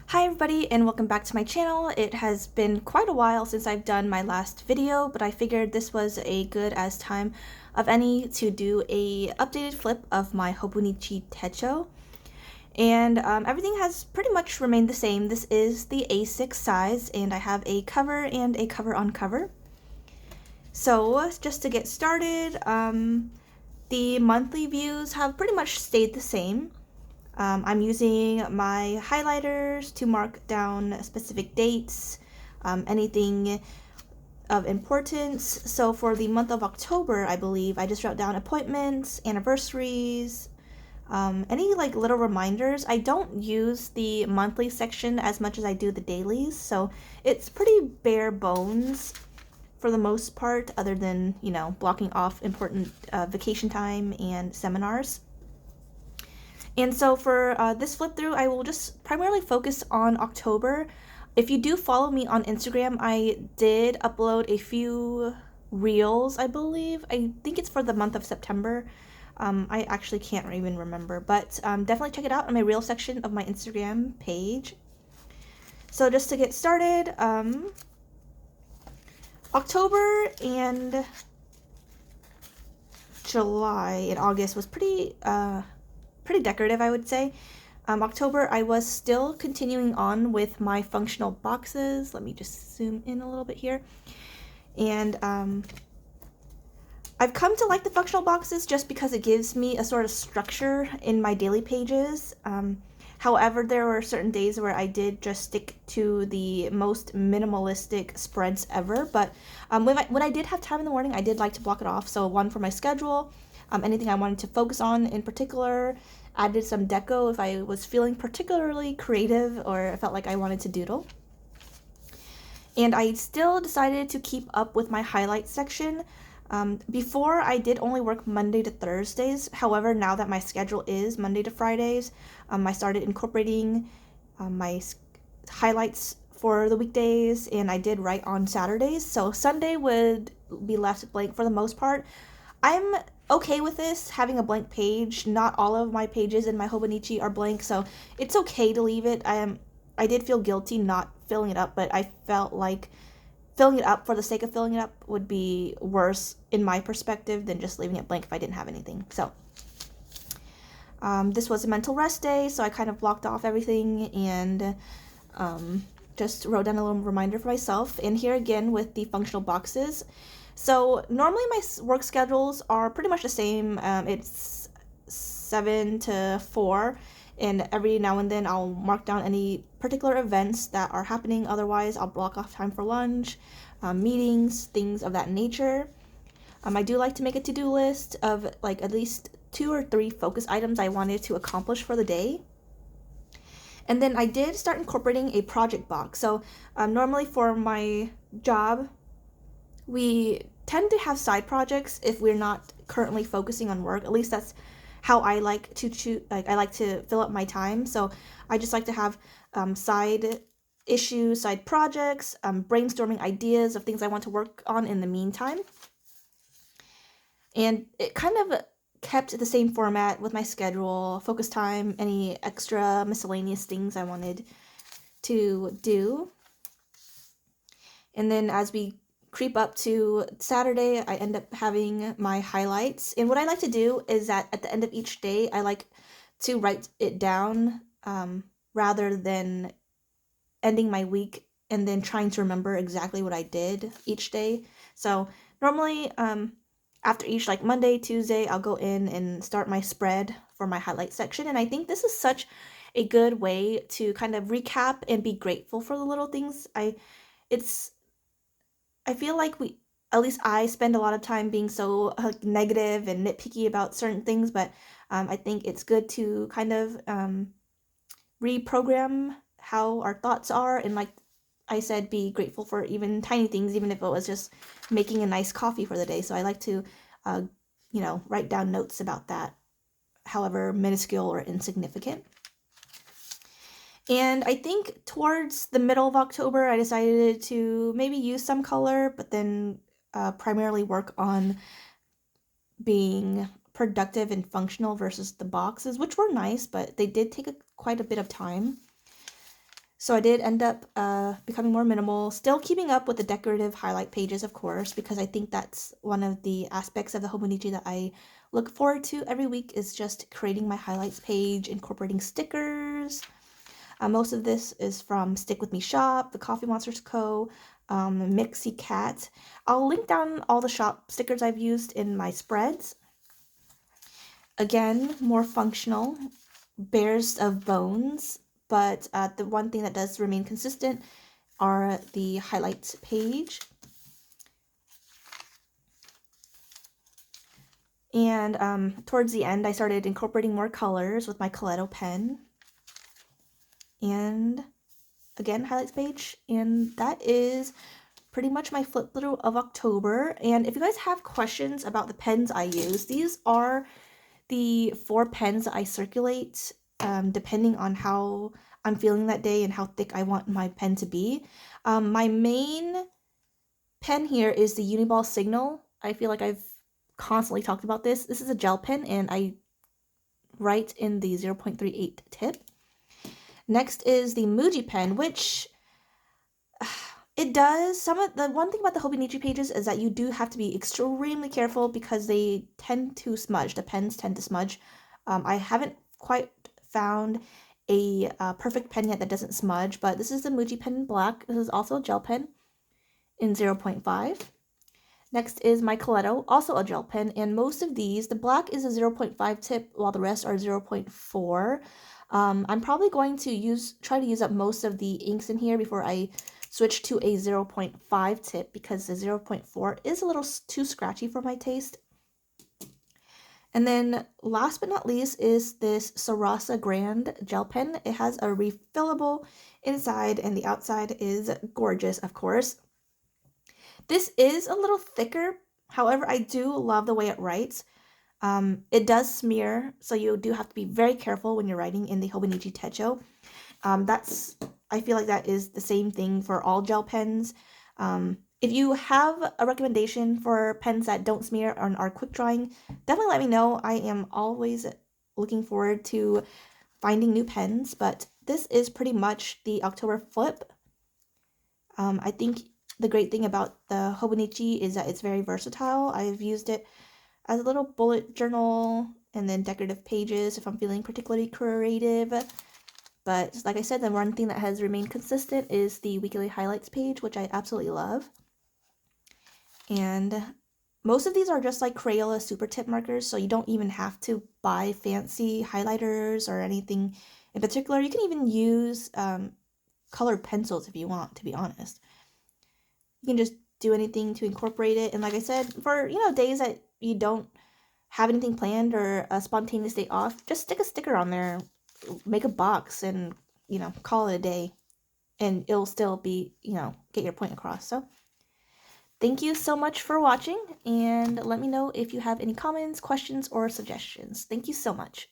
Hi everybody and welcome back to my channel. It has been quite a while since I've done my last video, but I figured this was a good as time of any to do a updated flip of my Hobonichi Techo. And everything has pretty much remained the same. This is the A6 size and I have a cover and a cover on cover. So just to get started, the monthly views have pretty much stayed the same. I'm using my highlighters to mark down specific dates, anything of importance. So for the month of October, I believe, I just wrote down appointments, anniversaries, any like little reminders. I don't use the monthly section as much as I do the dailies, so it's pretty bare bones for the most part, other than, you know, blocking off important vacation time and seminars. And so for this flip through, I will just primarily focus on October. If you do follow me on Instagram, I did upload a few reels, I believe. I think it's for the month of September. I actually can't even remember, but definitely check it out on my reel section of my Instagram page. So just to get started, October and July and August was pretty decorative, I would say. October, I was still continuing on with my functional boxes. Let me just zoom in a little bit here. And I've come to like the functional boxes just because it gives me a sort of structure in my daily pages. However, there were certain days where I did just stick to the most minimalistic spreads ever. But when I did have time in the morning, I did like to block it off. So one for my schedule, anything I wanted to focus on in particular. Added some deco if I was feeling particularly creative or I felt like I wanted to doodle. And I still decided to keep up with my highlight section. Before, I did only work Monday to Thursdays. However, now that my schedule is Monday to Fridays, I started incorporating my highlights for the weekdays, and I did write on Saturdays. So Sunday would be left blank for the most part. I'm okay with this, having a blank page. Not all of my pages in my Hobonichi are blank, so it's okay to leave it. I did feel guilty not filling it up, but I felt like filling it up for the sake of filling it up would be worse in my perspective than just leaving it blank if I didn't have anything. So this was a mental rest day, so I kind of blocked off everything and just wrote down a little reminder for myself. And here again with the functional boxes. So normally my work schedules are pretty much the same. It's 7 to 4, and every now and then I'll mark down any particular events that are happening. Otherwise, I'll block off time for lunch, meetings, things of that nature. I do like to make a to-do list of like at least 2 or 3 focus items I wanted to accomplish for the day. And then I did start incorporating a project box. So normally for my job, we tend to have side projects if we're not currently focusing on work. At least that's how I like to choose. Like I like to fill up my time. So I just like to have side issues, side projects, brainstorming ideas of things I want to work on in the meantime. And it kind of kept the same format with my schedule, focus time, any extra miscellaneous things I wanted to do. And then as we creep up to Saturday, I end up having my highlights. And what I like to do is that at the end of each day, I like to write it down rather than ending my week and then trying to remember exactly what I did each day. So normally after each like Monday, Tuesday, I'll go in and start my spread for my highlight section. And I think this is such a good way to kind of recap and be grateful for the little things. I feel like at least I spend a lot of time being so negative and nitpicky about certain things, but I think it's good to kind of reprogram how our thoughts are and, like I said, be grateful for even tiny things, even if it was just making a nice coffee for the day. So I like to, write down notes about that, however minuscule or insignificant. And I think towards the middle of October, I decided to maybe use some color, but then primarily work on being productive and functional versus the boxes, which were nice, but they did take quite a bit of time. So I did end up becoming more minimal, still keeping up with the decorative highlight pages, of course, because I think that's one of the aspects of the Hobonichi that I look forward to every week, is just creating my highlights page, incorporating stickers. Most of this is from Stick With Me Shop, The Coffee Monsters Co., Mixie Cat. I'll link down all the shop stickers I've used in my spreads. Again, more functional, Bears of Bones, but the one thing that does remain consistent are the highlights page. And towards the end, I started incorporating more colors with my Coleto pen. And again, highlights page. And that is pretty much my flip through of October. And if you guys have questions about the pens I use, these are the 4 pens that I circulate depending on how I'm feeling that day and how thick I want my pen to be. My main pen here is the Uniball Signal. I feel like I've constantly talked about this. This is a gel pen and I write in the 0.38 tip. Next is the Muji pen, which it does the one thing about the Hobonichi pages is that you do have to be extremely careful because they tend to smudge. The pens tend to smudge. I haven't quite found a perfect pen yet that doesn't smudge, but this is the Muji pen in black. This is also a gel pen in 0.5. Next is my Coleto, also a gel pen, and most of these, the black is a 0.5 tip while the rest are 0.4. I'm probably going to try to use up most of the inks in here before I switch to a 0.5 tip because the 0.4 is a little too scratchy for my taste. And then last but not least is this Sarasa Grand gel pen. It has a refillable inside and the outside is gorgeous, of course. This is a little thicker, however, I do love the way it writes. It does smear, so you do have to be very careful when you're writing in the Hobonichi Techo. I feel like that is the same thing for all gel pens. If you have a recommendation for pens that don't smear and are quick drying, definitely let me know. I am always looking forward to finding new pens, but this is pretty much the October flip. I think the great thing about the Hobonichi is that it's very versatile. I've used it as a little bullet journal and then decorative pages if I'm feeling particularly creative. But like I said, the one thing that has remained consistent is the weekly highlights page, which I absolutely love. And most of these are just like Crayola super tip markers, so you don't even have to buy fancy highlighters or anything in particular. You can even use colored pencils if you want, to be honest. You can just do anything to incorporate it. And like I said, for, days that you don't have anything planned or a spontaneous day off, just stick a sticker on there, make a box, and, call it a day. And it'll still be, get your point across. So thank you so much for watching, and let me know if you have any comments, questions, or suggestions. Thank you so much.